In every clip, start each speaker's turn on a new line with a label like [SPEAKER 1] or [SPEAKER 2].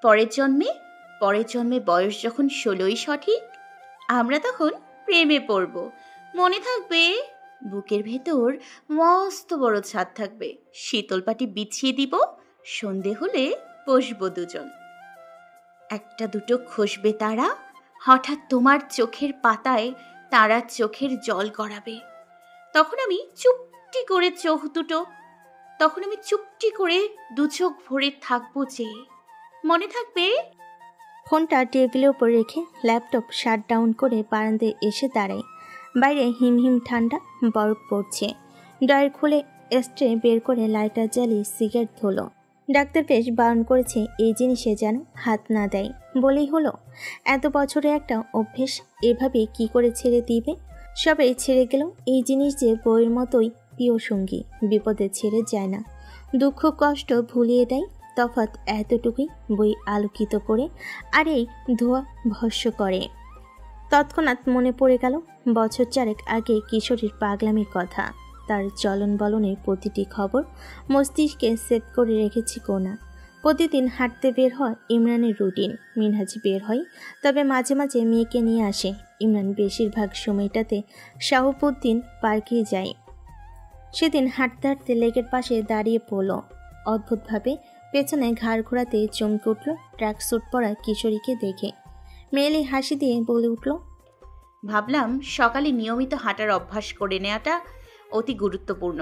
[SPEAKER 1] পরের জন্মে পরের জন্মে বয়স যখন 16ই সঠিক, আমরা তখন প্রেমে পড়ব। মনে থাকবে, বুকের ভেতর মস্ত বড় ছাদ থাকবে, শীতল পাটি বিছিয়ে দিব, সন্ধে হলে বসবো দুজন। একটা দুটো খসবে তারা, হঠাৎ তোমার চোখের পাতায় তারা চোখের জল গড়াবে। তখন আমি চুপটি করে দু চোখ ভরে থাকবো যে। মনে থাকবে?
[SPEAKER 2] ফোনটা টেবিলের উপর রেখে ল্যাপটপ শাট ডাউন করে বারান্দায় এসে দাঁড়াই। বাইরে হিমহিম ঠান্ডা, বরফ পড়ছে। ড্রয়ার খুলে স্ট্রে বের করে লাইটার জ্বালিয়ে সিগারেট ধরল। ডাক্তার বেশ বারণ করেছে এই জিনিসে যেন হাত না দেয়, বলেই হলো। এত বছরে একটা অভ্যেস, এভাবে কি করে ছেড়ে দিবে? সবাই ছেড়ে গেলেও এই জিনিস যে বইয়ের মতোই প্রিয় সঙ্গী, বিপদে ছেড়ে যায় না, দুঃখ কষ্ট ভুলিয়ে দেয়। তফাৎ এতটুকুই, বই আলোকিত করে আর এই ধোয়া ভস্য করে। তৎক্ষণাৎ মনে পড়ে গেল বছর 4 আগে কিশোরীর পাগলামির কথা। তার চলন বলনের প্রতিটি খবর মস্তিষ্কে সেভ করে রেখেছি কোনা। প্রতিদিন হাঁটতে বের হয় ইমরানের রুটিন। মিনহাজ বের হয়, তবে মাঝে মাঝে মেয়েকে নিয়ে আসে। ইমরান বেশিরভাগ সময়টাতে শাহাবুদ্দিন পার্কে যায়। সেদিন হাঁটতে হাঁটতে লেকের পাশে দাঁড়িয়ে পড়ল। অদ্ভুতভাবে পেছনে ঘাড় ঘোরাতে চমকে উঠল ট্র্যাকস্যুট পরা কিশোরীকে দেখে। মেয়েলি হাসি দিয়ে বলে উঠল,
[SPEAKER 1] ভাবলাম সকালে নিয়মিত হাঁটার অভ্যাস করে নেওয়াটা অতি গুরুত্বপূর্ণ।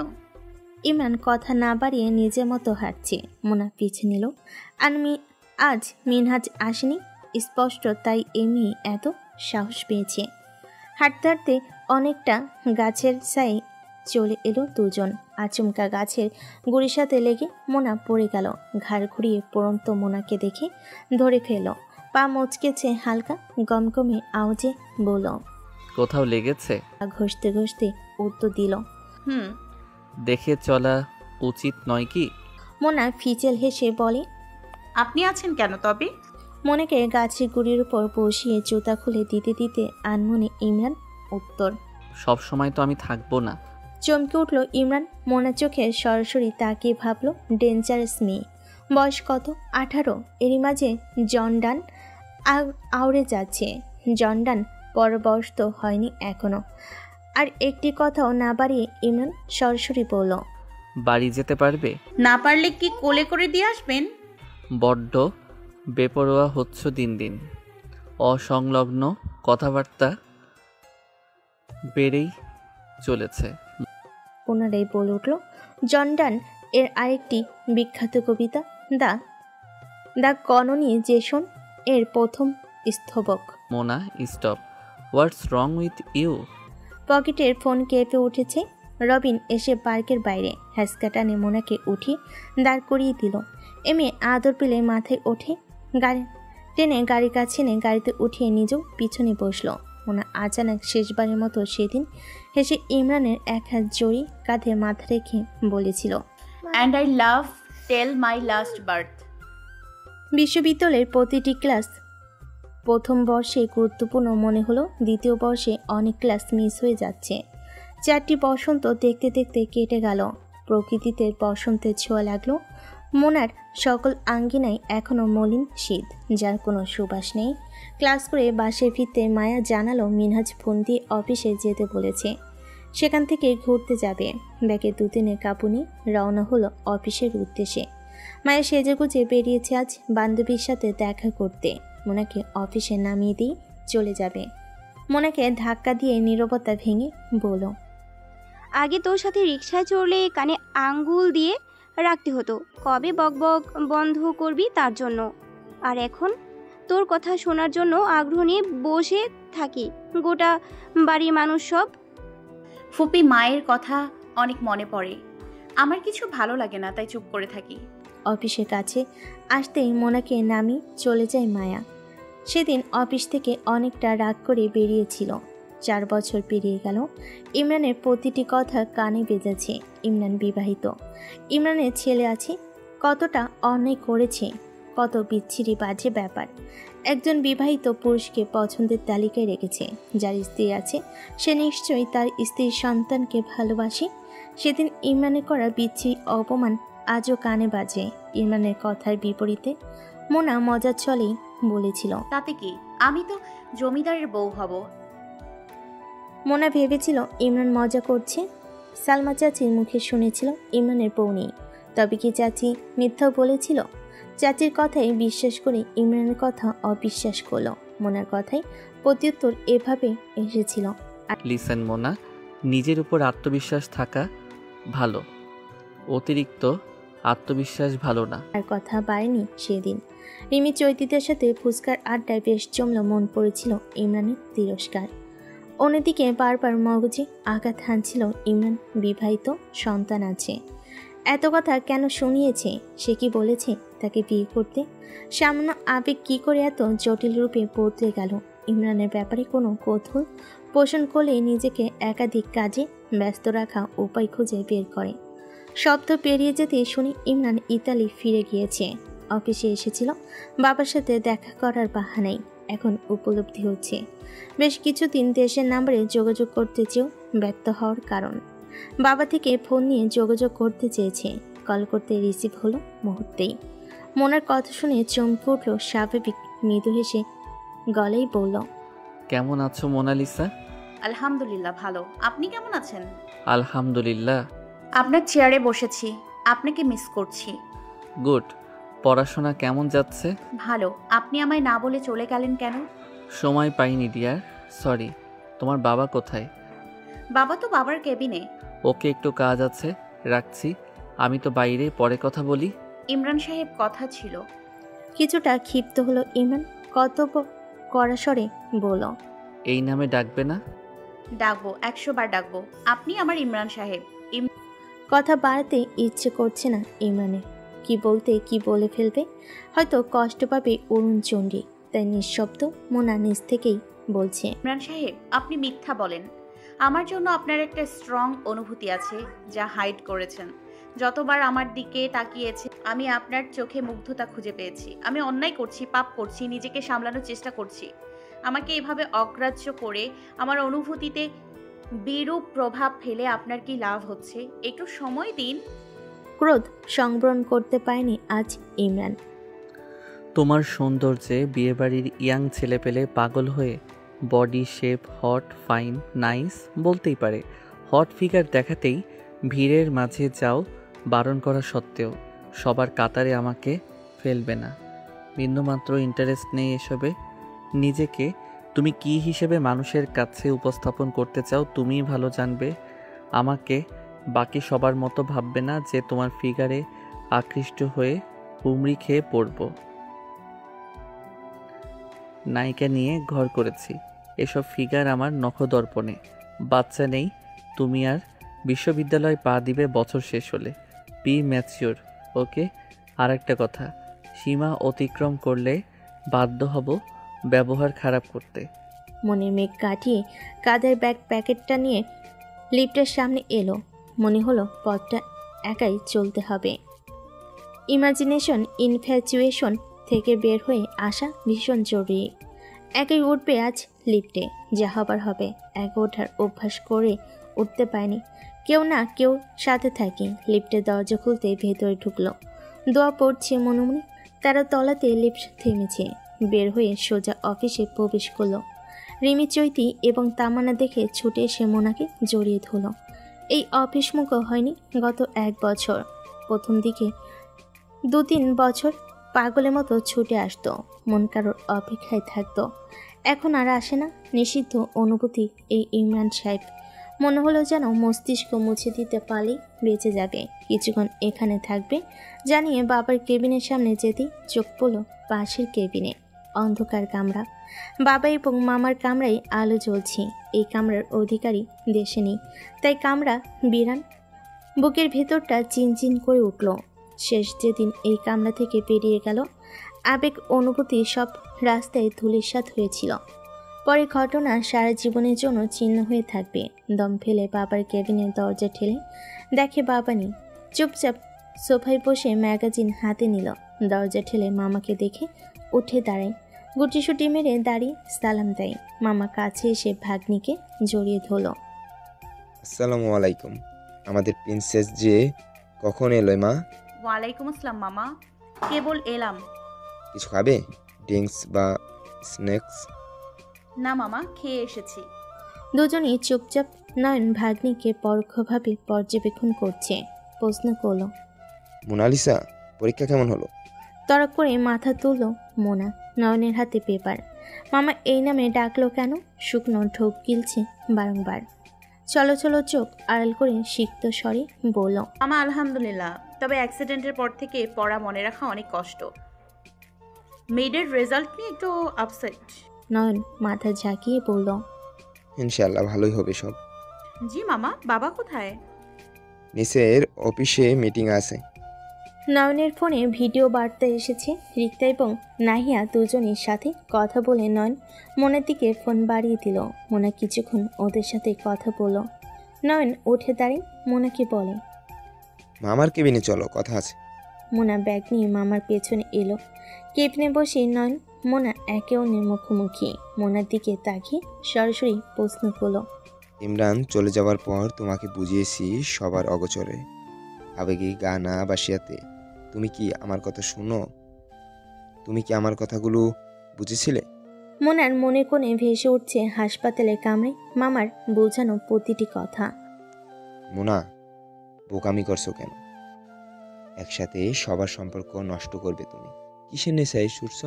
[SPEAKER 2] ইমরান কথা না বাড়িয়ে নিজের মতো হাঁটছে। মোনা পিছে নিল। আজ মিনহাজ আসেনি স্পষ্ট, তাই এমনি এত সাহস পেয়েছে। হাঁটতে হাঁটতে অনেকটা গাছের ছায়ে চলে এলো দুজন। আচমকা গাছের গুড়ির সাথে লেগে মোনা পড়ে গেল। ঘাড় ঘুরিয়ে পড়ন্ত মোনাকে দেখে ধরে ফেল। পা মচকেছে হালকা, গমগমে আওয়াজে বলল,
[SPEAKER 3] কোথাও লেগেছে?
[SPEAKER 2] ঘষতে ঘষতে উত্তর দিল,
[SPEAKER 3] দেখে চলা উচিত নয় কি?
[SPEAKER 2] মোনা ফিচেল হেসে বলে,
[SPEAKER 1] আপনি আছেন কেন তবে?
[SPEAKER 2] মনেকে গাছের গুড়ির উপর বসিয়ে জুতা খুলে দিতে দিতে আনমনে ইমরান উত্তর,
[SPEAKER 3] সব সময় তো আমি থাকবো না।
[SPEAKER 2] চমকে উঠল ইমরান। মোনা চোখে সরাসরি তাকিয়ে ভাবল, ডেঞ্জারাস মেয়ে। বয়স কত? 18। এরই মাঝে জনডান আউড়ে যাচ্ছে। জনডান পরবর্তী হয়নি এখনো। আর একটি কথাও না বাড়িয়ে ইমরান সরাসরি বলল,
[SPEAKER 3] বাড়ি যেতে পারবে?
[SPEAKER 1] না পারলে কি কোলে করে দিয়ে আসবেন?
[SPEAKER 3] বড্ড বেপরোয়া হচ্ছ দিন দিন। অসংলগ্ন কথাবার্তা বেড়েই চলেছে।
[SPEAKER 2] পুনরায় বলে উঠল, জনডান এর আরেকটি বিখ্যাত কবিতা দ্য কলোনাইজেশন এর প্রথম স্তবক।
[SPEAKER 3] Mona, stop. What's wrong with you?
[SPEAKER 2] পকেটের ফোন কেঁপে উঠেছে। রবিন এসে পার্কের বাইরে হ্যাঁচকা টানে মোনাকে উঠিয়ে দাঁড় করিয়ে দিল। এমএ আদর পেলে মাথায় ওঠে। টেনে গাড়ির কাছে এনে গাড়িতে উঠিয়ে নিজেও পিছনে বসলো। মোনা আচানক শেষবারের মতো সেদিন হেসে ইমরানের এক হাত জড়ি কাঁধে মাথা রেখে বলেছিল,
[SPEAKER 1] and I love till my last breath.
[SPEAKER 2] বিশ্ববিদ্যালয়ের প্রতিটি ক্লাস প্রথম বর্ষে গুরুত্বপূর্ণ মনে হলো, দ্বিতীয় বর্ষে অনেক ক্লাস মিস হয়ে যাচ্ছে। 4টি বসন্ত দেখতে দেখতে কেটে গেল। প্রকৃতিতে বসন্তের ছোঁয়া লাগলো। মোনার সকল আঙ্গিনায় এখনো মলিন শীত, যার কোনো সুবাস নেই। ক্লাস করে বাসে ফিরতে মায়া জানালো মিনহাজ ফোন দিয়ে অফিসে যেতে বলেছে, সেখান থেকে ঘুরতে যাবে। ব্যাগে 2 দিনের কাপুনি রওনা হলো অফিসের উদ্দেশ্যে। মায়া সেজেগুজে বেরিয়েছে আজ বান্ধবীর সাথে দেখা করতে। মোনাকে অফিসে নামিয়ে দিয়ে চলে যাবে। মোনাকে ধাক্কা দিয়ে নীরবতা ভেঙে বলল,
[SPEAKER 4] আগে তোর সাথে রিকশায় চড়লে কানে আঙ্গুল দিয়ে রাখতে হতো, কবে বকবক বন্ধ করবি তার জন্য। আর এখন তোর কথা শোনার জন্য আগ্রহ নিয়ে বসে থাকি। গোটা বাড়ির মানুষ সব।
[SPEAKER 1] ফুপি, মায়ের কথা অনেক মনে পড়ে। আমার কিছু ভালো লাগে না, তাই চুপ করে থাকি।
[SPEAKER 2] অফিসের কাছে আসতেই মোনাকে নামিয়ে চলে যায় মায়া। সেদিন অফিস থেকে অনেকটা রাগ করে বেরিয়েছিল। 4 বছর পেরিয়ে গেল। ইমরানের প্রতিটি কথা কানে বেজেছে। ইমরান বিবাহিত, ইমরানের ছেলে আছে। কতটা অন্যায় করেছে, কত বিচ্ছিরি বাজে ব্যাপার। একজন বিবাহিত পুরুষকে পছন্দের তালিকায় রেখেছে। যার স্ত্রী আছে সে নিশ্চয়ই তার স্ত্রীর সন্তানকে ভালোবাসে। সেদিন ইমরানের করা বিচ্ছিরি অপমান আজও কানে বাজে। ইমরানের কথার বিপরীতে। মোনা মজার ছলেই বলেছিল।
[SPEAKER 1] তাতে কি, আমি তো জমিদারের বউ হব।
[SPEAKER 2] মোনা ভেবেছিল ইমরান মজা করছে। সালমা চাচির মুখে শুনেছিল ইমরানের বউ নেই। তবে কি চাচি মিথ্যাও বলেছিল? চাচির কথাই বিশ্বাস করে ইমরানের কথা অবিশ্বাস করলো। মোনার কথাই প্রত্যুত্তর এভাবে এসেছিল।
[SPEAKER 3] লিসেন মোনা, নিজের উপর আত্মবিশ্বাস থাকা ভালো, অতিরিক্ত আত্মবিশ্বাস ভালো না।
[SPEAKER 2] আর কথা বাড়েনি সেদিন। রিমি চৈতিদের সাথে ফুচকার আড্ডায় বেশ জমল। মন পড়েছিল ইমরানের তিরস্কার। অন্যদিকে বারবার মগজে আঘাত হানছিল ইমরান বিবাহিত, সন্তান আছে। এত কথা কেন শুনিয়েছে? সে কি বলেছে তাকে বিয়ে করতে? সামান্য আবেগ কি করে এত জটিল রূপে বদলে গেল? ইমরানের ব্যাপারে কোনো কৌতূহল পোষণ করলে নিজেকে একাধিক কাজে ব্যস্ত রাখা উপায় খুঁজে বের করে। শব্দ পেরিয়ে যেতে শুনি ইমরান ইতালি ফিরে গিয়েছে। অফিসে এসেছিল বাবার সাথে দেখা করার বাহানায়। এখন উপলব্ধি হচ্ছে বেশ কিছুদিন দেশের নাম্বারে যোগাযোগ করতে চেয়েও ব্যর্থ হওয়ার কারণ। বাবা থেকে ফোন নিয়ে যোগাযোগ করতে চেয়েছে, কল করতে রিসিভ হলো মুহূর্তেই। মনের কথা শুনে চমকে উঠল। স্বাভাবিক মৃদু হেসে গলেই বলল,
[SPEAKER 3] কেমন আছো মোনালিসা?
[SPEAKER 1] আলহামদুলিল্লাহ ভালো। আপনি কেমন আছেন?
[SPEAKER 3] আলহামদুলিল্লাহ।
[SPEAKER 1] আপনার চেয়ারে বসেছি, আপনাকে মিস করছি।
[SPEAKER 3] গুড। পড়াশোনা কেমন যাচ্ছে?
[SPEAKER 1] ভালো। আপনি আমায় না বলে চলে গেলেন কেন?
[SPEAKER 3] সময় পাইনি ডিয়ার, সরি। তোমার বাবা কোথায়?
[SPEAKER 1] বাবা তো বাবার কেবিনে।
[SPEAKER 3] ওকে, একটু কাজ আছে, রাখছি। আমি তো বাইরে, পরে কথা বলি।
[SPEAKER 1] ইমরান সাহেব কথা ছিল।
[SPEAKER 2] কিছুটা ক্ষিপ্ত হলো ইমরান। কর্তব্য কড়া স্বরে বলল,
[SPEAKER 3] এই নামে ডাকবে না?
[SPEAKER 1] ডাকবো, 100 বার ডাকবো। আপনি আমার ইমরান সাহেব।
[SPEAKER 2] কথা বাড়াতে ইচ্ছে করছে না ইমরানের। কি বলতে কি বলে ফেলবে, হয়তো কষ্ট পাবে অরুণ চণ্ডী। তাই নিঃশব্দ মোনা নিজ থেকেই বলছে,
[SPEAKER 1] ইমরান সাহেব, আপনি মিথ্যা বলেন। আমার জন্য আপনার একটা স্ট্রং অনুভূতি আছে, যা হাইড করেছেন। যতবার আমার দিকে তাকিয়েছে আমি আপনার চোখে মুগ্ধতা খুঁজে পেয়েছি। আমি অন্যায় করছি, পাপ করছি, নিজেকে সামলানোর চেষ্টা করছি। আমাকে এভাবে অগ্রাহ্য করে আমার অনুভূতিতে বিরূপ প্রভাব ফেলে আপনার কি লাভ হচ্ছে? একটু সময় দিন।
[SPEAKER 2] ক্রোধ সংবরণ করতে পারেনি আজ ইমরান।
[SPEAKER 3] তোমার সৌন্দর্যে বিয়েবাড়ির ইয়াং ছেলে পেলে পাগল হয়ে body shape hot, fine, nice বলতেই পারে। হট ফিগার দেখাতেই ভিড়ের মাঝে যাও, বারণ করা সত্ত্বেও সবার কাতারে আমাকে ফেলবে না। বিন্দুমাত্র ইন্টারেস্ট নেই এসবে। নিজেকে তুমি কি হিসেবে মানুষের কাছে উপস্থাপন করতে চাও তুমিই ভালো জানবে। আমাকে বাকি সবার মতো ভাববে না যে তোমার ফিগারে আকৃষ্ট হয়ে হুমড়ি খেয়ে পড়ব। নায়িকা নিয়ে ঘর করেছি, এসব ফিগার আমার নখদর্পণে। বাচ্চা নেই, তুমি আর বিশ্ববিদ্যালয়ে পা দিবে বছর শেষ হলে। বি ম্যাচিওর, ওকে? আর একটা কথা, সীমা অতিক্রম করলে বাধ্য হব ব্যবহার খারাপ করতে।
[SPEAKER 2] মনের মেঘ কাটিয়ে কাঁধের ব্যাগ প্যাকেটটা নিয়ে লিফটের সামনে এলো। মনে হলো পথটা একাই চলতে হবে। ইমাজিনেশন ইনফ্যাচুয়েশন থেকে বের হয়ে আসা ভীষণ জরুরি। একাই উঠবে আজ লিফটে, যা হবার হবে। একা ওঠার অভ্যাস করে উঠতে পারেনি। কেউ না কেউ সাথে থাকি। লিফটের দরজা খুলতে ভেতরে ঢুকলো। দোয়া পড়ছে মনে মনে। 13 তলাতে লিফট থেমেছে। বের হয়ে সোজা অফিসে প্রবেশ করলো। রিমি, চৈতি এবং তামান্না দেখে ছুটে এসে মোনাকে জড়িয়ে ধরল। এই অফিস মুখ হয়নি গত 1 বছর। প্রথম দিকে 2-3 বছর পাগলের মতো ছুটে আসতো, মন কারোর অপেক্ষায় থাকতো। এখন আর আসে না। নিষিদ্ধ অনুভূতি এই ইমরান সাহেব। মনে হলো যেন মস্তিষ্ক মুছে দিতে পারলেই বেঁচে যাবে। কিছুক্ষণ এখানে থাকবে জানিয়ে বাবার কেবিনের সামনে যেতেই চোখ পড়ল পাশের কেবিনে। অন্ধকার কামরা। বাবা এবং মামার কামরায় আলো জ্বলছে। এই কামরার অধিকারী দেশে নেই, তাই কামরা বিরান। বুকের ভেতরটা চিনচিন করে উঠল। শেষ যেদিন এই কামরা থেকে বেরিয়ে গেল, আবেগ অনুভূতি সব রাস্তায় ধূলিসাৎ হয়েছিল। পরে ঘটনা সারা জীবনের জন্য চিহ্ন হয়ে থাকবে। দম ফেলে বাবার কেবিনের দরজা ঠেলে দেখে বাবা নেই। চুপচাপ সোফায় বসে ম্যাগাজিন হাতে নিল। দরজা ঠেলে মামাকে দেখে উঠে দাঁড়ায়। গুটিসুটি মেরে দাঁড়িয়ে সালাম দেয়। মামা কাছে এসে ভাগ্নিকে জড়িয়ে ধরল।
[SPEAKER 5] আসসালামু আলাইকুম। আমাদের প্রিন্সেস যে কখন এলো মা?
[SPEAKER 1] ওয়ালাইকুম আসসালাম মামা, কেবল এলাম।
[SPEAKER 5] কিছু খাবে? ড্রিঙ্কস বা স্ন্যাক্স?
[SPEAKER 1] না মামা, খেয়ে এসেছি।
[SPEAKER 2] দুজনেই চুপচাপ। নয়ন ভাগ্নিকে পরোক্ষভাবে পর্যবেক্ষণ করছে। প্রশ্ন করল,
[SPEAKER 5] মোনালিসা, পরীক্ষা কেমন হলো?
[SPEAKER 2] তড়ক করে মাথা তুলল মোনা। নয়নের হাতে পেপার। মামা এই নামে ডাকলো কেন? শুকনো ঢোক গিলছে বারংবার। চলো চলো চোখ আড়াল করে সিক্ত স্বরে বলল,
[SPEAKER 1] মামা আলহামদুলিল্লাহ, তবে অ্যাক্সিডেন্টের পর থেকে পড়া মনে রাখা অনেক কষ্ট। মেয়েদের রেজাল্ট নিয়ে একটু আপসেট।
[SPEAKER 2] নয়ন মাথা ঝাঁকিয়ে বলল,
[SPEAKER 5] ইনশাআল্লাহ ভালোই হবে সব।
[SPEAKER 1] জি মামা, বাবা কোথায়?
[SPEAKER 5] নিচের অফিসে মিটিং আছে।
[SPEAKER 2] নয়নের ফোনে ভিডিও বার্তা এসেছে। রিক্তা এবং নাহিয়া দুজনের সাথে কথা বলে নয়ন মোনার দিকে ফোন বাড়িয়ে দিল। মোনা কিছুক্ষণ ওদের সাথে কথা বলল। নয়ন উঠে দাঁড়িয়ে মোনাকে বলে,
[SPEAKER 5] মামার কেবিনে চলো, কথা আছে।
[SPEAKER 2] মোনা ব্যাগ নিয়ে মামার পেছনে এলো। কেবিনে বসে নয়ন মোনা একে অন্যের মুখোমুখি। মোনার দিকে তাকিয়ে সরাসরি প্রশ্ন করল,
[SPEAKER 5] ইমরান চলে যাওয়ার পর তোমাকে বুঝিয়েছি সবার অগোচরে, আবেগে গা না বাসিয়াতে। তুমি কি আমার কথা শুনো? তুমি কি আমার কথাগুলো বুঝেছিলে?
[SPEAKER 2] মোনার মনে কোণে ভেসে উঠছে হাসপাতালের কামড়ে মামার বোঝানো প্রতিটি কথা।
[SPEAKER 5] মোনা, বোকামি করছো কেন? একসাথে সবার সম্পর্ক নষ্ট করবে তুমি। কিসের নেশায় ছুটছো?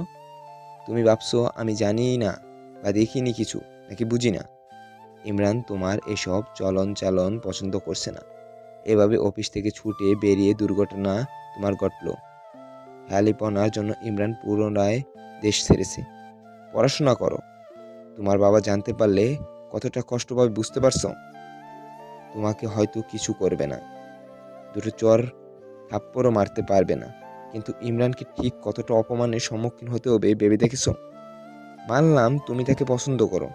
[SPEAKER 5] তুমি ভাবছো আমি জানি না বা দেখিনি কিছু, নাকি বুঝি না? ইমরান তোমার এসব চলন চালন পছন্দ করছে না। এভাবে অফিস থেকে ছুটে বেরিয়ে দুর্ঘটনা তোমার ঘটলো। হ্যালিপনার জন্য ইমরান পুনরায় দেশ ছেড়েছে। পড়াশোনা করো। তোমার বাবা জানতে পারলে কতটা কষ্ট পাবে বুঝতে পারছো? তোমাকে হয়তো কিছু করবে না, দুটো চর থাপ্পড়ও মারতে পারবে না, কিন্তু ইমরানকে ঠিক কতটা অপমানের সম্মুখীন হতে হবে ভেবে দেখেছো? মানলাম তুমি তাকে পছন্দ করো,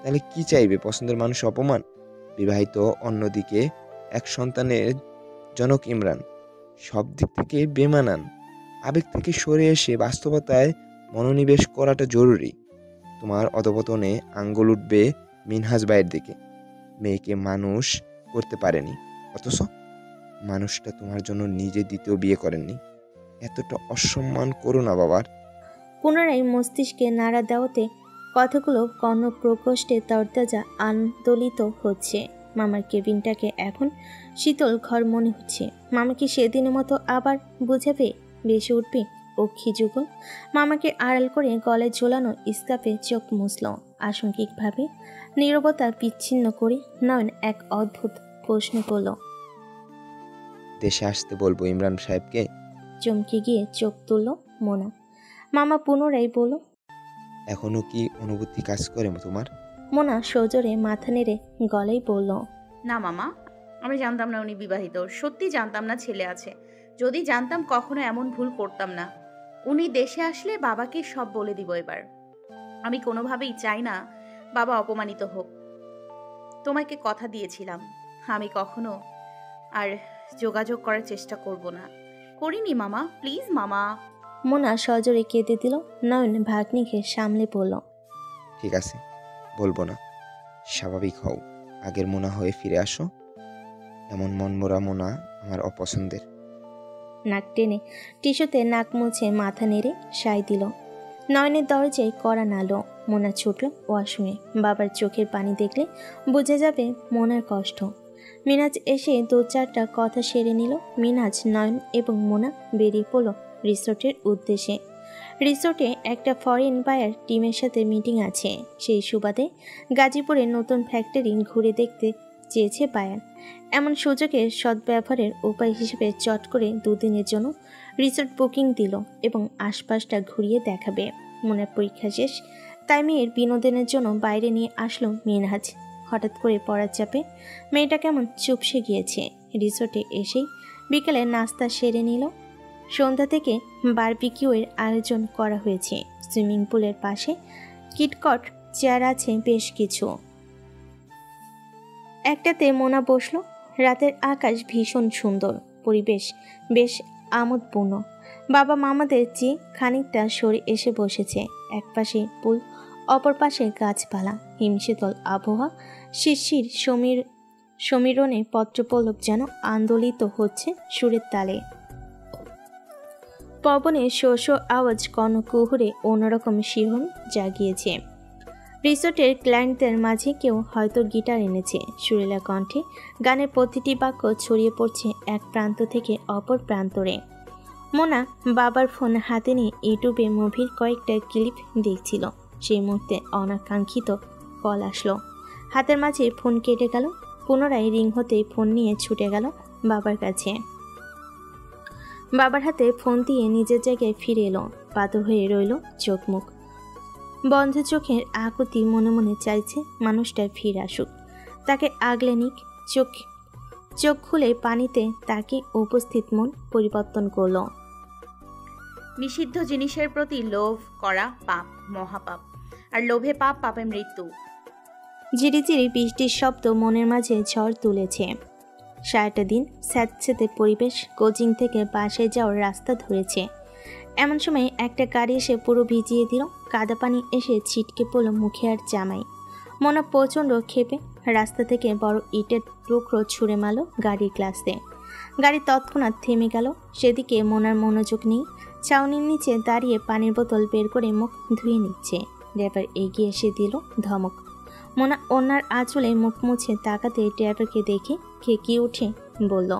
[SPEAKER 5] তাহলে কি চাইবে পছন্দের মানুষ অপমান? বিবাহিত, অন্যদিকে এক সন্তানের জনক ইমরান। সব দিক থেকে বেমানান। আবেগ থেকে সরে এসে বাস্তবতায় মনোনিবেশ করাটা জরুরি। তোমার অধপতনে আঙ্গুল উঠবে মিনহাজ ভাইয়ের দিকে। মেয়েকে মানুষ করতে পারেনি, অথচ মানুষটা তোমার জন্য নিজে দ্বিতীয় বিয়ে করেননি। এতটা অসম্মান করো না বাবার।
[SPEAKER 2] পুনরায় মস্তিষ্কে নাড়া দেওয়াতে কথাগুলো কর্ণপ্রকোষ্ঠে তরতাজা আন্দোলিত হচ্ছে। মামার কেবিনটাকে এখন শীতল ঘর মনে হচ্ছে। মামাকে সেদিনের মতো আবার বুঝাবে, বেশি উঠবে অক্ষি যুগল। মামাকে আড়াল করে গলায় ঝোলানো স্কার্ফে চোখ মুছল আশঙ্কিকভাবে। নীরবতা বিচ্ছিন্ন করে নয়ন এক অদ্ভুত প্রশ্ন করল,
[SPEAKER 5] দেশে আসতে বলবো ইমরান সাহেবকে?
[SPEAKER 2] চমকে গিয়ে চোখ তুলল মোনা। মামা পুনরায় বলল,
[SPEAKER 5] এখনো কি অনুভূতি কাজ করে তোমার?
[SPEAKER 2] মোনা সজোরে মাথা নেড়ে গলায় বলল,
[SPEAKER 1] না মামা, আমি জানতাম না উনি বিবাহিত। সত্যি জানতাম না ছেলে আছে। যদি জানতাম কখনো এমন ভুল করতাম না। উনি দেশে আসলে বাবাকে সব বলে দিব এবার। আমি কোনোভাবেই চাই না বাবা অপমানিত হোক। তোমাকে কথা দিয়েছিলাম আমি কখনো আর যোগাযোগ করার চেষ্টা করব না। করিনি মামা, প্লিজ মামা।
[SPEAKER 2] মোনা সজোরে কেঁদে দিল। নয়ন ভাগ্নিকে সামলে বলল,
[SPEAKER 5] ঠিক আছে, বলবো না। স্বাভাবিক হও, আগের মোনা হয়ে ফিরে আসো। এমন মনমরা মোনা আমার অপছন্দের।
[SPEAKER 2] নাক টেনে টিস্যুতে নাক মুছে মাথা নেড়ে সাই দিল। নয়নের দরজায় কড়া নাড়ল। মোনা ছুটল ওয়াশরুমে। বাবার চোখের পানি দেখলে বুঝে যাবে মোনার কষ্ট। মিনাজ এসে দু চারটা কথা সেরে নিল। মিনাজ, নয়ন এবং মোনা বেরিয়ে পড়ল রিসোর্টের উদ্দেশ্যে। রিসোর্টে একটা ফরেন বায়ার টিমের সাথে মিটিং আছে। সেই সুবাদে গাজীপুরের নতুন ফ্যাক্টরি ঘুরে দেখতে চেয়েছে বায়ার। এমন সুযোগে সদ্ব্যবহারের উপায় হিসেবে চট করে দুদিনের জন্য রিসোর্ট বুকিং দিল এবং আশপাশটা ঘুরিয়ে দেখাবে। মনের পরীক্ষা শেষ, তাই মেয়ের বিনোদনের জন্য বাইরে নিয়ে আসলো মিনহাজ। হঠাৎ করে পড়ার চাপে মেয়েটা কেমন চুপসে গিয়েছে। রিসোর্টে এসেই বিকেলে নাস্তা সেরে নিল। সন্ধ্যা থেকে বারবিকিউয়ের আয়োজন করা হয়েছে। সুইমিং পুলের পাশে কিটকট চেয়ার আছে বেশ কিছু। একটাতে মোনা বসলো। রাতের আকাশ ভীষণ সুন্দর, পরিবেশ বেশ আমোদপূর্ণ। বাবা মামাদের চেয়ে খানিকটা সরে এসে বসেছে। একপাশে পুল, অপর পাশে গাছপালা, হিমশীতল আবহাওয়া, শিশির সমীরণে পত্রপল্লব যেন আন্দোলিত হচ্ছে সুরের তালে। পবনে শো শো আওয়াজ কর্ণকুহুরে অন্যরকম শিহরণ জাগিয়েছে। রিসোর্টের ক্লায়েন্টদের মাঝে কেউ হয়তো গিটার এনেছে। সুরেলা কণ্ঠে গানের প্রতিটি বাক্য ছড়িয়ে পড়ছে এক প্রান্ত থেকে অপর প্রান্তরে। মোনা বাবার ফোন হাতে নিয়ে ইউটিউবে মুভির কয়েকটা ক্লিপ দেখছিল। সেই মুহূর্তে অনাকাঙ্ক্ষিত কল আসলো। হাতের মাঝে ফোন কেটে গেল। পুনরায় রিং হতেই ফোন নিয়ে ছুটে গেল বাবার কাছে। বাবার হাতে ফোন দিয়ে নিজের জায়গায় ফিরে এলো। পাথর হয়ে রইল চোখ মুখ। বন্ধ চোখের আকুতি মনে মনে চাইছে মানুষটা ফিরে আসুক, তাকে আগলে নিক। চোখ খুলে পানিতে তাকে উপস্থিত মন পরিবর্তন করল।
[SPEAKER 1] নিষিদ্ধ জিনিসের প্রতি লোভ করা পাপ, মহাপাপ। আর লোভে পাপ, পাপে মৃত্যু।
[SPEAKER 2] ঝিরিঝিরি বৃষ্টির শব্দ মনের মাঝে ঝড় তুলেছে। সারাটা দিন স্যাঁতস্যাঁতে পরিবেশ। কোচিং থেকে বাসায় যাওয়ার রাস্তা ধরেছে। এমন সময় একটা গাড়ি এসে পুরো ভিজিয়ে দিল। কাদা পানি এসে ছিটকে পড়ল মুখে আর জামাই। মনে প্রচণ্ড ক্ষেপে রাস্তা থেকে বড় ইটের টুকরো ছুঁড়ে মারল গাড়ির গ্লাসে। গাড়ি তৎক্ষণাৎ থেমে গেল। সেদিকে মোনার মনোযোগ নেই। ছাউনির নিচে দাঁড়িয়ে পানির বোতল বের করে মুখ ধুয়ে নিচ্ছে। ড্রাইভার এগিয়ে এসে দিল ধমক। মোনা ওনার আঁচলে মুখ মুছে তাকাতে ড্রাইভারকে দেখে খেকিয়ে উঠে বলল,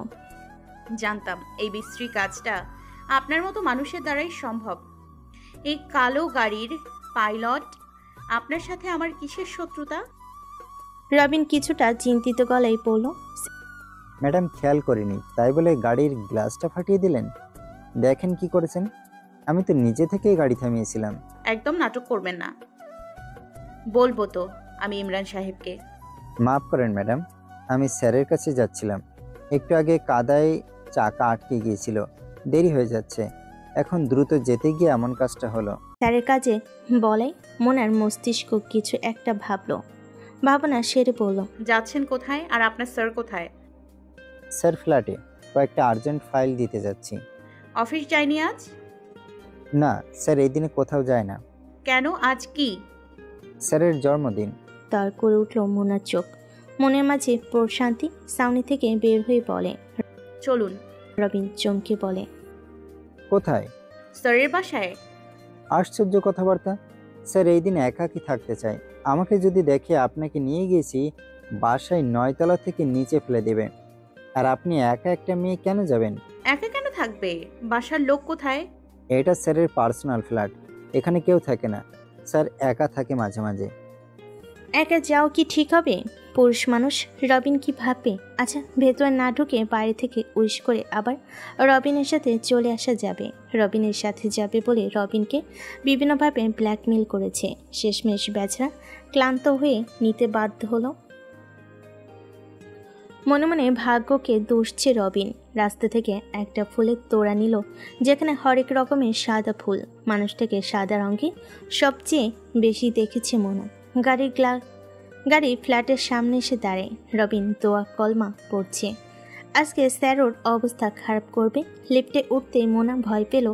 [SPEAKER 1] জানতাম এই বিশ্রী কাজটা আপনার মতো মানুষের দ্বারাই সম্ভব। এই কালো গাড়ির পাইলট, আপনার সাথে আমার কিসের শত্রুতা?
[SPEAKER 2] রবিন কিছুটা চিন্তিত গলায় বলল,
[SPEAKER 6] ম্যাডাম খেয়াল করিনি, তাই বলে গাড়ির গ্লাসটা ফাটিয়ে দিলেন? দেখেন কি করেছেন। আমি তো নিজে থেকেই গাড়ি থামিয়েছিলাম।
[SPEAKER 1] একদম নাটক করবেন না। বলবো তো আমি ইমরান সাহেবকে।
[SPEAKER 6] মাফ করেন ম্যাডাম, আমি স্যারের কাছে যাচ্ছিলাম। একটু আগে কাদায় চাকা আটকে গিয়েছিল, দেরি হয়ে যাচ্ছে। এখন দ্রুত যেতে গিয়ে এমন কাজটা হলো।
[SPEAKER 2] স্যারের কাজে বলে মোনার মস্তিষ্ক কিছু একটা ভাবলো। ভাবনা সেরে বলল,
[SPEAKER 1] যাচ্ছেন কোথায়? আর আপনার স্যার কোথায়?
[SPEAKER 6] স্যার ফ্ল্যাটে কয়েকটা আর্জেন্ট ফাইল দিতে যাচ্ছি।
[SPEAKER 1] অফিস যায়নি আজ?
[SPEAKER 6] না স্যার, এই দিনে কোথাও যায় না।
[SPEAKER 1] কেন, আজ কি?
[SPEAKER 6] স্যারের জন্মদিন।
[SPEAKER 2] তার করে উঠল মোনার চোখ। মনের মাঝে প্রশান্তি সাউনি থেকে বের হয়ে বলে,
[SPEAKER 1] চলুন।
[SPEAKER 2] রবিন চমকে বলে,
[SPEAKER 6] কোথায়?
[SPEAKER 1] স্যারের বাসায়।
[SPEAKER 6] আশ্চর্য কথাবার্তা। স্যার এই দিন একাকী থাকতে চাই। আমাকে যদি দেখে আপনাকে নিয়ে গিয়েছি, বাসায় 9 তলা থেকে নিচে ফেলে দেবে। আর আপনি একা একটা মেয়ে কেন যাবেন?
[SPEAKER 1] একা কেন থাকবে? বাসার লোক কোথায়?
[SPEAKER 6] এটা স্যারের পার্সোনাল ফ্ল্যাট, এখানে কেউ থাকে না। স্যার একা থাকে মাঝে মাঝে।
[SPEAKER 2] একা যাও কি ঠিক হবে? পুরুষ মানুষ, রবিন কি ভাববে? আচ্ছা, ভেতরে না ঢুকে বাইরে থেকে উইশ করে আবার রবিনের সাথে চলে আসা যাবে। রবিনের সাথে যাবে বলে রবিনকে বিভিন্নভাবে ব্ল্যাকমেল করেছে। শেষমেশ বেচারা ক্লান্ত হয়ে নিতে বাধ্য হলো। মনে মনে ভাগ্যকে দুষছে রবিন। রাস্তা থেকে একটা ফুলের তোড়া নিল, যেখানে হরেক রকমের সাদা ফুল। মানুষটাকে সাদা রঙে সবচেয়ে বেশি দেখেছে মনে। গাড়ি ফ্ল্যাটের সামনে এসে দাঁড়ায়। রবিন দোয়া কলমা পড়ছে। আজকে স্যারোর অবস্থা খারাপ করবে। লিফটে উঠতেই মোনা ভয় পেল।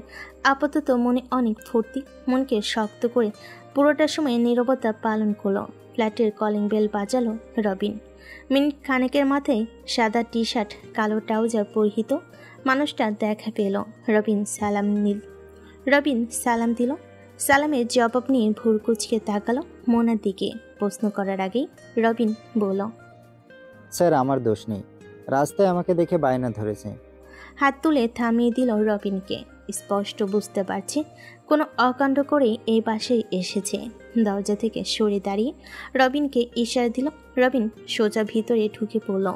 [SPEAKER 2] আপাতত মনে অনেক ফুর্তি। মনকে শক্ত করে পুরোটা সময় নীরবতা পালন করলো। ফ্ল্যাটের কলিং বেল বাজালো রবিন। মিনিট খানেকের মাথায় সাদা টি শার্ট, কালো ট্রাউজার পরিহিত মানুষটা দেখা পেল। রবিন সালাম দিল। সালামের জবাব নিয়ে ভুর কুচকে তাকালো মোনার দিকে। প্রশ্ন করার আগেই রবিন বলল,
[SPEAKER 6] স্যার আমার দোষ নেই, রাস্তায় আমাকে দেখে বায়না ধরেছে।
[SPEAKER 2] হাত তুলে থামিয়ে দিল রবিনকে। স্পষ্ট বুঝতে পারছে কোনো অকাণ্ড করেই এই বাসায় এসেছে। দরজা থেকে সরে দাঁড়িয়ে রবিনকে ইশারা দিল। রবিন সোজা ভিতরে ঢুকে পড়ল।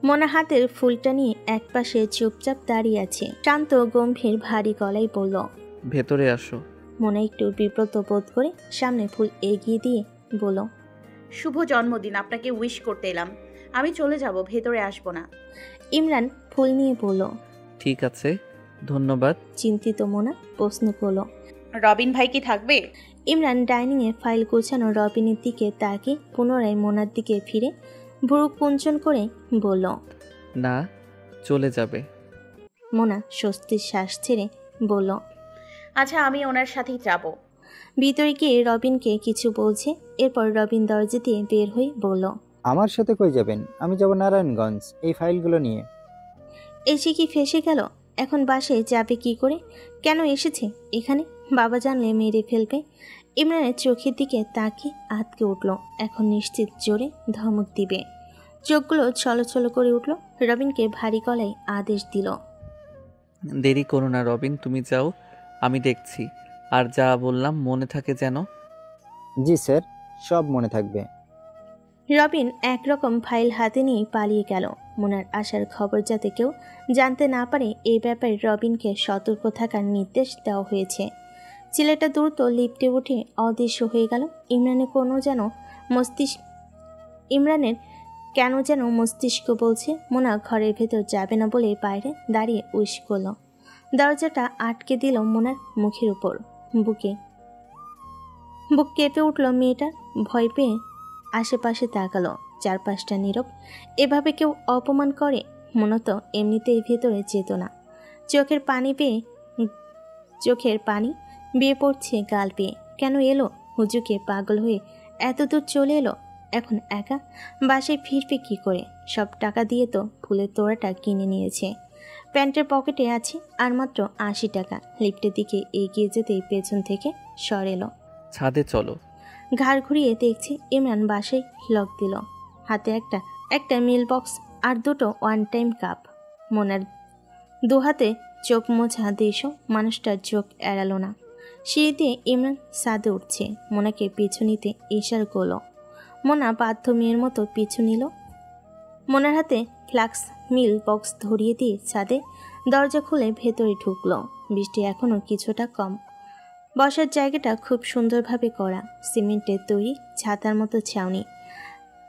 [SPEAKER 2] মোনা হাতের ফুলটা নিয়ে একপাশে চুপচাপ দাঁড়িয়ে আছে। শান্ত গম্ভীর ভারী গলায় বলল,
[SPEAKER 3] ভেতরে আসো।
[SPEAKER 2] মোনা একটু বিব্রত বোধ করে সামনে ফুল এগিয়ে দিয়ে বলল,
[SPEAKER 1] শুভ জন্মদিন, আপনাকে উইশ করতে এলাম। আমি চলে যাব, ভেতরে আসবো না।
[SPEAKER 2] ইমরান ফুল নিয়ে বলল,
[SPEAKER 3] ঠিক আছে, ধন্যবাদ।
[SPEAKER 2] চিন্তিত মোনা প্রশ্ন করল,
[SPEAKER 1] রবিন ভাই কি থাকবে?
[SPEAKER 2] ইমরান ডাইনিংয়ে ফাইল গোছানো রবিনের দিকে তাকিয়ে পুনরায় মোনার দিকে ফিরে ভুরু কুঞ্চন করে বলল,
[SPEAKER 3] না, চলে যাবে।
[SPEAKER 2] মোনা স্বস্তির শ্বাস ছেড়ে বলল,
[SPEAKER 1] আচ্ছা, আমি ওনার সাথেই যাব।
[SPEAKER 2] ভিতরে গিয়ে রবিনকে কিছু বলছে। এরপর রবিন দরজা দিয়ে বের হয়ে বলল,
[SPEAKER 6] আমার সাথে কই যাবেন? আমি যাব নারায়ণগঞ্জ এই ফাইলগুলো নিয়ে।
[SPEAKER 2] এসে কি ফেসে গেল? এখন বাসায় যাবে কি করে? কেন এসেছে এখানে? বাবা জানলে মেরে ফেলবে। ইমরানের চোখের দিকে তাকিয়ে আটকে উঠল। এখন নিশ্চিত জোরে ধমক দিবে। চোখগুলো ছলছল করে উঠল। রবিনকে ভারী গলায় আদেশ দিল।
[SPEAKER 3] দেরি করো না রবিন, তুমি যাও, আমি দেখছি। আর যা বললাম মনে থাকে যেন।
[SPEAKER 6] জি স্যার, সব মনে থাকবে।
[SPEAKER 2] রবিন একরকম ফাইল হাতে নিয়ে পালিয়ে গেল। মোনার আসার খবর যাতে কেউ জানতে না পারে এই ব্যাপারে রবিনকে সতর্ক থাকার নির্দেশ দেওয়া হয়েছে। ছেলেটা দ্রুত লিফটে উঠে অদৃশ্য হয়ে গেল। ইমরানের কেন যেন মস্তিষ্ক বলছে মোনা ঘরের ভেতর যাবে না বলে বাইরে দাঁড়িয়ে উইশ করল। দরজাটা আটকে দিল মোনার মুখের উপর। বুক কেঁপে উঠল মেয়েটার। ভয় পেয়ে আশেপাশে তাকালো। চারপাশটা নীরব। এভাবে কেউ অপমান করে? মনে তো এমনিতেই ভেতরে যেত না। চোখের পানি বেয়ে পড়ছে গাল বেয়ে। কেন এলো? হুজুকে পাগল হয়ে এত দূর চলে এলো। এখন একা বাসায় ফিরবে কি করে? সব টাকা দিয়ে তো ফুলের তোড়াটা কিনে নিয়েছে। প্যান্টের পকেটে আছে আর মাত্র 80 টাকা। লিফটের দিকে এগিয়ে যেতেই পেছন থেকে সর এলো।
[SPEAKER 3] ছাদে চলো।
[SPEAKER 2] ঘাড় ঘুরিয়ে দেখছি ইমরান বাসায় লক দিল। হাতে একটা মিল বক্স আর দুটো ওয়ান টাইম কাপ। মোনার দুহাতে চোখ মোছা দেশ মানুষটার চোখ এড়ালো না। সিঁড়ি দিয়ে ইমরান ছাদে উঠছে। মোনাকে পিছু নিতে ইশারা করল। মোনা বাধ্য মেয়ের মতো পিছু নিল। মোনার হাতে ফ্লাক্স মিল বক্স ধরিয়ে দিয়ে ছাদে দরজা খুলে ভেতরে ঢুকলো। বৃষ্টি এখনও কিছুটা কম। বসার জায়গাটা খুব সুন্দরভাবে করা, সিমেন্টের তৈরি ছাতার মতো ছাউনি।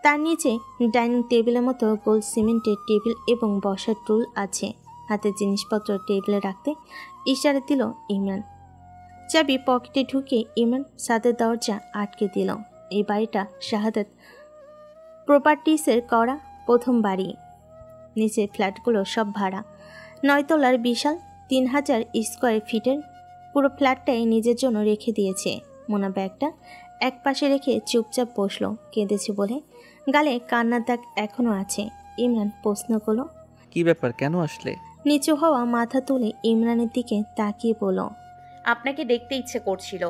[SPEAKER 2] তার নিচে ডাইনিং টেবিলের মতো গোল সিমেন্টের টেবিল এবং বসার টুল আছে। হাতে জিনিসপত্র টেবিলে রাখতে ইশারা দিল ইমরান। চাবি পকেটে ঢুকে ইমরান ছাদের দরজা আটকে দিল। এই বাড়িটা শাহাদাত প্রপার্টিসের করা প্রথম বাড়ি। নিচের ফ্ল্যাটগুলো সব ভাড়া। 9 তলার বিশাল 3000 স্কোয়ার ফিটের পুরো ফ্ল্যাটটাই নিজের জন্য রেখে দিয়েছে। মোনা ব্যাগটা এক পাশে রেখে চুপচাপ বসলো। কেঁদেছে বলে গালে কান্নার দাগ এখনো আছে। ইমরান প্রশ্ন করলো,
[SPEAKER 3] কি ব্যাপার, কেন আসলে?
[SPEAKER 2] নিচু হওয়া মাথা তুলে ইমরানের দিকে তাকিয়ে বলল,
[SPEAKER 1] আপনাকে দেখতে ইচ্ছে করছিল।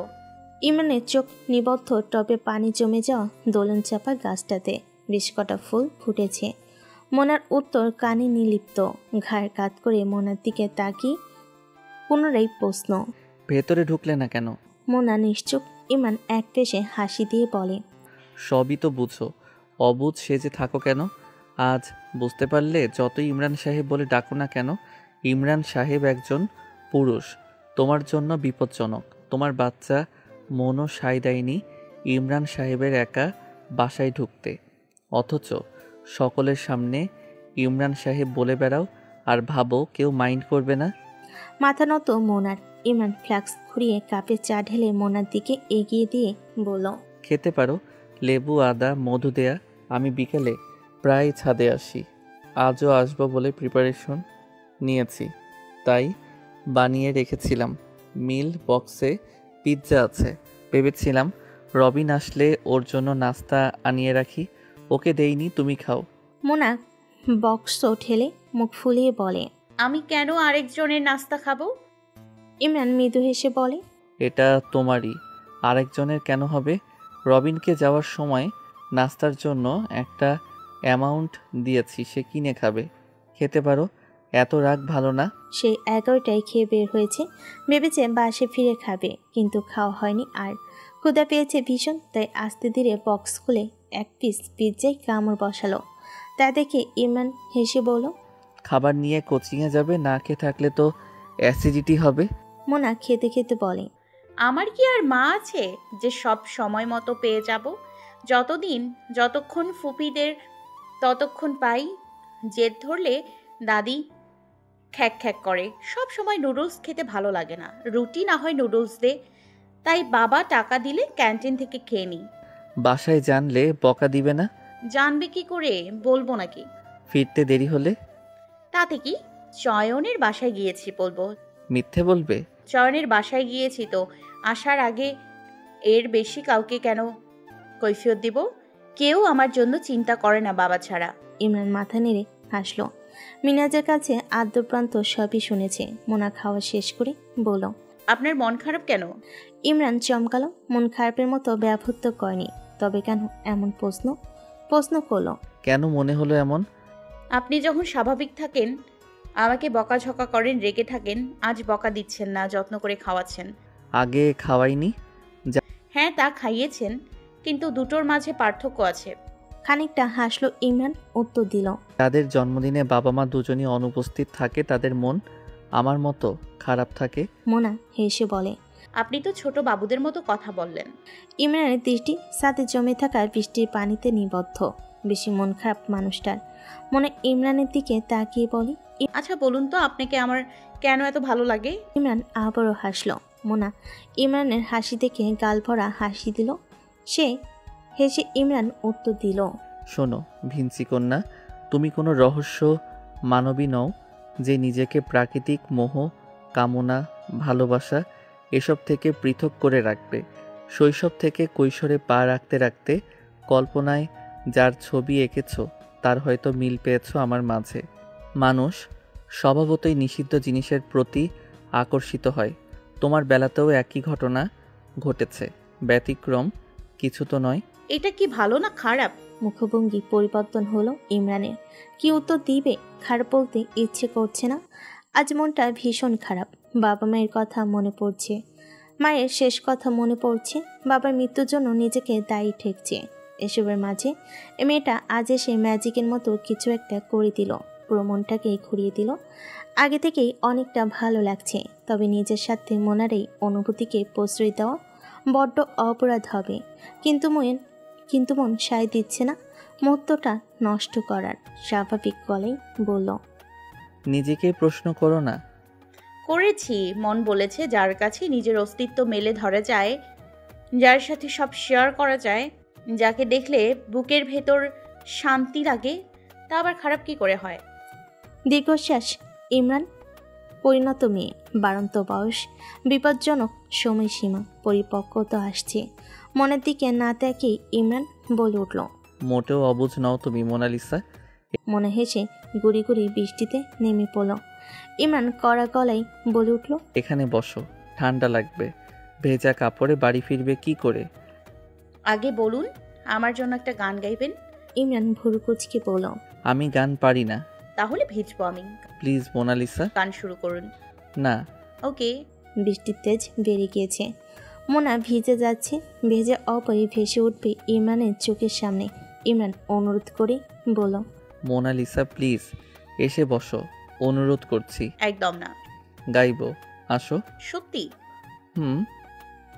[SPEAKER 2] ইমরানের চোখ নিবদ্ধ। টবে পানি জমে যাওয়া দোলন চাপা গাছটাতে বেশ কটা ফুল ফুটেছে। মোনার উত্তর কানে নিলিপ্ত। ঘাড় কাত করে মোনার দিকে তাকিয়ে পুনরায় প্রশ্ন,
[SPEAKER 3] ভেতরে ঢুকলে না কেন?
[SPEAKER 2] মোনা নিশ্চুপ। ইমরান এক পেশে হাসি দিয়ে বলে,
[SPEAKER 3] সবই তো বুঝো, অবুঝ সেজে থাকো কেন? আজ বুঝতে পারলে? যতই ইমরান সাহেব বলে ডাকো না কেন, ইমরান সাহেব একজন পুরুষ। তোমার জন্য বিপজ্জনক। তোমার বাচ্চা মনও সায় দেয়নি ইমরান সাহেবের একা বাসায় ঢুকতে, অথচ সকলের সামনে ইমরান সাহেব বলে বেড়াও আর ভাবো কেউ মাইন্ড করবে না।
[SPEAKER 2] মাথা নত মোনার। ইমরান ফ্লাক্স ঘুরিয়ে কাপে চা ঢেলে মোনার দিকে এগিয়ে দিয়ে বলল,
[SPEAKER 3] খেতে পারো, লেবু আদা মধু দেয়া। আমি বিকেলে প্রায় ছাদে আসি। আজও আসবো বলে প্রিপারেশন নিয়েছি, তাই বানিয়ে রেখেছিলাম। মিল বক্সে পিৎজা আছে। ভেবেছিলাম রবিন আসলে ওর জন্য নাস্তা আনিয়ে রাখি। ওকে দেইনি, তুমি খাও।
[SPEAKER 2] মোনা বক্স ঠেলে মুখ ফুলিয়ে বলে,
[SPEAKER 1] আমি কেন আরেকজনের নাস্তা খাবো?
[SPEAKER 2] ইমরান মৃদু হেসে বলে,
[SPEAKER 3] এটা তোমারই, আরেকজনের কেন হবে? রবিনকে যাওয়ার সময় নাস্তার জন্য একটা অ্যামাউন্ট দিয়েছি, সে কিনে খাবে। খেতে পারো, এত রাগ ভালো না।
[SPEAKER 2] সে 11টায় খেয়ে বের হয়েছে। ভেবেছে বাসে ফিরে খাবে, কিন্তু খাওয়া হয়নি। আর ক্ষুধা পেয়েছে ভীষণ, তাই আস্তে ধীরে বক্স খুলে এক পিস পিৎজায় কামড় বসালো। তা দেখে ইমরান হেসে বলল,
[SPEAKER 3] খাবার নিয়ে কোচিংয়ে যাবে? না খেয়ে থাকলে তো অ্যাসিডিটি হবে।
[SPEAKER 2] মোনা খেতে খেতে বলে,
[SPEAKER 1] আমার কি আর মা আছে যে সব সময় মতো পেয়ে যাব? যতক্ষণ ফুপিদের ততক্ষণ পাই। জেদ ধরলে দাদি খ্যাক খ্যাক করে। সব সময় নুডলস খেতে ভালো লাগে না, রুটি না হয় নুডলস দে। তাই বাবা টাকা দিলে ক্যান্টিন থেকে খেয়ে নিই।
[SPEAKER 3] বাসায় জানলে বকা দিবে না?
[SPEAKER 1] জানবে কি করে? বলবো নাকি?
[SPEAKER 3] ফিরতে দেরি হলে?
[SPEAKER 1] তাতে কি? চয়নের বাসায় গিয়েছি বলবো।
[SPEAKER 3] মিথ্যে বলবে?
[SPEAKER 1] চয়নের বাসায় গিয়েছি তো, আসার আগে এর বেশি কাউকে কেন কৈফিয়ত দিব? কেউ আমার জন্য চিন্তা করে না বাবা ছাড়া।
[SPEAKER 2] ইমরান মাথা নেড়ে হাসলো। মিনাজের কাছে আদ্যপ্রান্ত সবই শুনেছে। মোনা খাওয়া শেষ করে বলল,
[SPEAKER 1] আপনার মন খারাপ কেন?
[SPEAKER 2] ইমরান চমকালো। মন খারাপের মতো ব্যবহৃত করেনি, তবে কেন এমন প্রশ্ন করলো।
[SPEAKER 3] কেন মনে হলো এমন?
[SPEAKER 1] আপনি যখন স্বাভাবিক থাকেন আমাকে বকাঝকা করেন, রেগে থাকেন, আজ বকা দিচ্ছেন না, যত্ন করে খাওয়াচ্ছেন।
[SPEAKER 3] আগে খাওয়াইনি?
[SPEAKER 1] হ্যাঁ, তা খাইয়েছেন, কিন্তু দুটোর মাঝে পার্থক্য আছে।
[SPEAKER 2] খানিকটা হাসলো ইমরান, উত্তর দিল,
[SPEAKER 3] তাদের জন্মদিনে বাবা মা দুজনই অনুপস্থিত থাকে, তাদের মন আমার মতো খারাপ থাকে।
[SPEAKER 2] মোনা হেসে বলে।
[SPEAKER 1] আপনি তো ছোট বাবুদের মতো কথা বললেন।
[SPEAKER 2] ইমরানের দৃষ্টি সাথে জমে থাকা বৃষ্টির পানিতে নিবদ্ধ। বেশি মন খারাপ মানুষটার। মনে ইমরানের দিকে তাকিয়ে বলে,
[SPEAKER 1] আচ্ছা বলুন তো, আপনাকে আমার কেন এত ভালো লাগে?
[SPEAKER 2] ইমরান আবারও হাসলো। মোনা ইমরানের হাসি দেখে গাল ভরা হাসি দিল। সে হেসে ইমরান উত্তর দিল,
[SPEAKER 3] শোনো ভিঞ্চি কন্যা, তুমি কোনো রহস্য মানবী নও যে নিজেকে প্রাকৃতিক মোহ, কামনা, ভালোবাসা এসব থেকে পৃথক করে রাখবে। শৈশব থেকে কৈশোরে পা রাখতে রাখতে কল্পনায় যার ছবি এঁকেছ তার হয়তো মিল পেয়েছ আমার মাঝে। মানুষ স্বভাবতই নিষিদ্ধ জিনিসের প্রতি আকর্ষিত হয়। তোমার বেলাতেও একই ঘটনা ঘটেছে, ব্যতিক্রম কিছু তো নয়।
[SPEAKER 1] এটা কি ভালো না খারাপ?
[SPEAKER 2] মুখভঙ্গি পরিবর্তন হলো ইমরানের। কি উত্তর দিবে? খারাপ বলতে ইচ্ছে করছে না। আজ মনটা ভীষণ খারাপ। বাবা মায়ের কথা মনে পড়ছে, মায়ের শেষ কথা মনে পড়ছে, বাবার মৃত্যুর জন্য নিজেকে দায়ী ঠেকছে। এসবের মাঝে এ মেয়েটা আজ এসে ম্যাজিকের মতো কিছু একটা করে দিল, পুরো মনটাকেই ঘুরিয়ে দিল। আগে থেকেই অনেকটা ভালো লাগছে, তবে নিজের সাথে মনের এই অনুভূতিকে প্রশ্রয় দেওয়া বড্ড অপরাধ হবে। কিন্তু মন সায় দিচ্ছে না মুহূর্তটা নষ্ট করার। স্বাভাবিক গলায় বলল,
[SPEAKER 3] নিজেকে প্রশ্ন করো না।
[SPEAKER 1] করেছি। মন বলেছে যার কাছে নিজের অস্তিত্ব মেলে ধরা যায়, যার সাথে সব শেয়ার করা যায়, যাকে দেখলে বুকের ভেতর শান্তি লাগে, তা আবার খারাপ কি করে হয়?
[SPEAKER 2] দীর্ঘশ্বাস। ইমরান পরিণত মেয়ে, বাড়ন্ত বয়স, বিপজ্জনক সময়সীমা, পরিপক্কতা আসছে। মনের দিকে না তাকিয়ে ইমরান বলে উঠল,
[SPEAKER 3] মোটেও অবুঝ নও তুমি মোনালিসা।
[SPEAKER 2] মনে হেসে গুড়ি গুড়ি বৃষ্টিতে নেমে পড়ল। ইমরান কড়া গলায় বলে উঠল,
[SPEAKER 3] এখানে বসো, ঠান্ডা লাগবে। ভেজা কাপড়ে বাড়ি ফিরবে কি করে?
[SPEAKER 1] আগে বলুন, আমার জন্য একটা গান গাইবেন?
[SPEAKER 2] ইমরান ভুরু কুচকে বলল,
[SPEAKER 3] আমি গান পারি না।
[SPEAKER 1] তাহলে ভিজবো আমি।
[SPEAKER 3] প্লিজ মোনালিসা।
[SPEAKER 1] গান শুরু করুন।
[SPEAKER 3] না।
[SPEAKER 1] ওকে।
[SPEAKER 2] বৃষ্টির তেজ বেড়ে গিয়েছে। মোনা ভিজে যাচ্ছে, ভেজে অপরে ভেসে উঠবে ইমরানের চোখের সামনে। ইমরান অনুরোধ করে বলল,
[SPEAKER 3] মোনালিসা প্লিজ এসে বসো, অনুরোধ করছি।
[SPEAKER 1] একদম না।
[SPEAKER 3] গাইবো, আসো।
[SPEAKER 1] সত্যি?
[SPEAKER 3] হুম।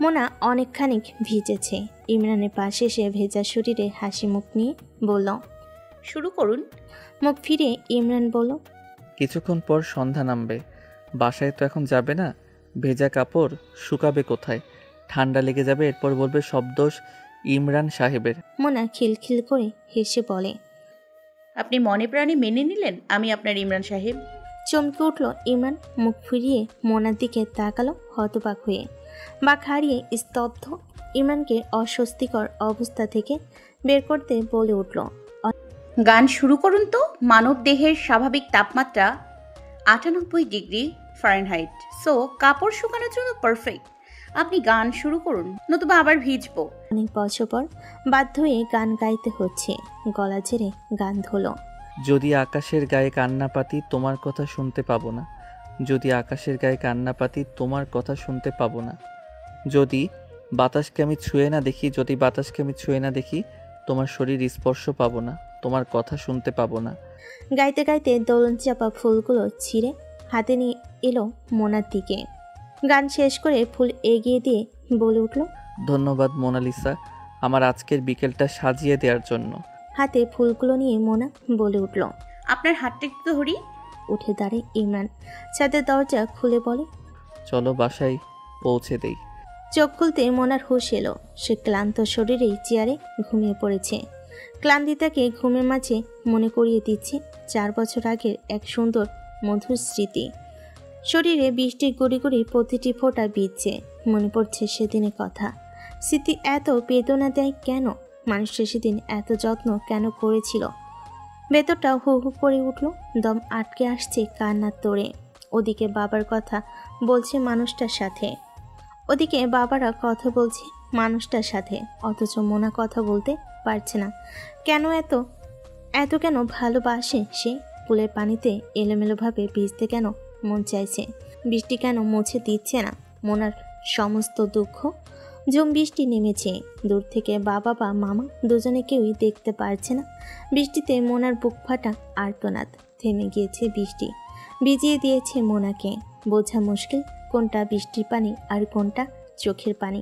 [SPEAKER 2] মোনা অনেকখানি ভিজেছে। ইমরানের পাশে এসে ভেজা শরীরে হাসি মুখ নিয়ে বলল,
[SPEAKER 1] শুরু করুন।
[SPEAKER 2] মুখ ফিরে ইমরান বলল,
[SPEAKER 3] কিছুক্ষণ পর সন্ধ্যা নামবে, বাসায় তো এখন যাবে না। ভেজা কাপড় শুকাবে কোথায়? ঠান্ডা লেগে যাবে, এরপর বলবে সব দোষ ইমরান সাহেবের।
[SPEAKER 2] মোনা খিলখিল করে হেসে বলে,
[SPEAKER 1] আপনি মনে প্রাণে মেনে নিলেন আমি আপনার ইমরান সাহেব?
[SPEAKER 2] চমকে উঠল ইমরান। মুখ ফিরিয়ে মোনার দিকে তাকালো হতবাক হয়ে, বাক হারিয়ে স্তব্ধ। ইমরানকে অস্বস্তিকর অবস্থা থেকে বের করতে বলে উঠল,
[SPEAKER 1] গান শুরু করুন তো। মানব দেহের স্বাভাবিক তাপমাত্রা 98 ডিগ্রি ফারেনহাইট, সো কাপড় শুকানোর জন্য পারফেক্ট। আপনি গান শুরু করুন, নতুবা আবার ভিজবো।
[SPEAKER 2] অনেক বছর পর বাধ্য হয়ে গান গাইতে হচ্ছে। গলা ঝেড়ে গান ধরল,
[SPEAKER 3] যদি আকাশের গায়ে কান্না পাতি তোমার কথা শুনতে পাবো না। যদি আকাশের গায়ে কান্না পাতি তোমার কথা শুনতে পাবো না। যদি বাতাসকে আমি ছুঁয়ে না দেখি, যদি বাতাসকে আমি ছুঁয়ে না দেখি, তোমার শরীর স্পর্শ পাবো না, তোমার কথা শুনতে পাবো না।
[SPEAKER 2] গাইতে গাইতে দোলন চাপা ফুলগুলো ছিঁড়ে হাতে নিয়ে এলো মোনার দিকে। গান শেষ করে ফুল এগিয়ে দিয়ে বলে উঠল,
[SPEAKER 3] ধন্যবাদ মোনালিসা, আমার আজকের বিকেলটা সাজিয়ে দেওয়ার জন্য।
[SPEAKER 2] হাতে ফুলগুলো নিয়ে মোনা বলে উঠল।
[SPEAKER 1] আপনার হাতটা একটু ধরি।
[SPEAKER 2] উঠে দাঁড়ায় ইমরান, ছাদের দরজা খুলে বলে,
[SPEAKER 3] চলো বাসায় পৌঁছে দেই।
[SPEAKER 2] চোখ খুলতে মোনার হুঁশ এলো। সে ক্লান্ত শরীরেই চেয়ারে ঘুমিয়ে পড়েছে। ক্লান্তিতাকে ঘুমের মাঝে মনে করিয়ে দিচ্ছে 4 বছর আগের এক সুন্দর মধুর স্মৃতি। শরীরে বৃষ্টির গুড়ি গুড়ি প্রতিটি ফোঁটা বিচ্ছে। মনে পড়ছে সেদিনের কথা। স্মৃতি এত বেদনা দেয় কেন? মানুষটা সেদিন এত যত্ন কেন করেছিল? ভেতরটা হু হু করে উঠল, দম আটকে আসছে কান্নার তোড়ে। ওদিকে বাবার কথা বলছে মানুষটার সাথে, ওদিকে বাবারা কথা বলছে মানুষটার সাথে, অথচ মোনা কথা বলতে পারছে না। কেন এত এত কেন ভালোবাসে সে? পুলের পানিতে এলোমেলোভাবে ভিজতে কেন মন চাইছে? বৃষ্টি কেন মুছে দিচ্ছে না মোনার সমস্ত দুঃখ? ঝুম বৃষ্টি নেমেছে, দূর থেকে বাবা বা মামা দুজনে কেউই দেখতে পারছে না। বৃষ্টিতে মোনার বুক ফাটা আর্তনাদ। থেমে গিয়েছে বৃষ্টি, ভিজিয়ে দিয়েছে মোনাকে। বোঝা মুশকিল কোনটা বৃষ্টির পানি আর কোনটা চোখের পানি।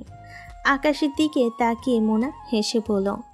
[SPEAKER 2] আকাশের দিকে তাকিয়ে মোনা হেসে বলল,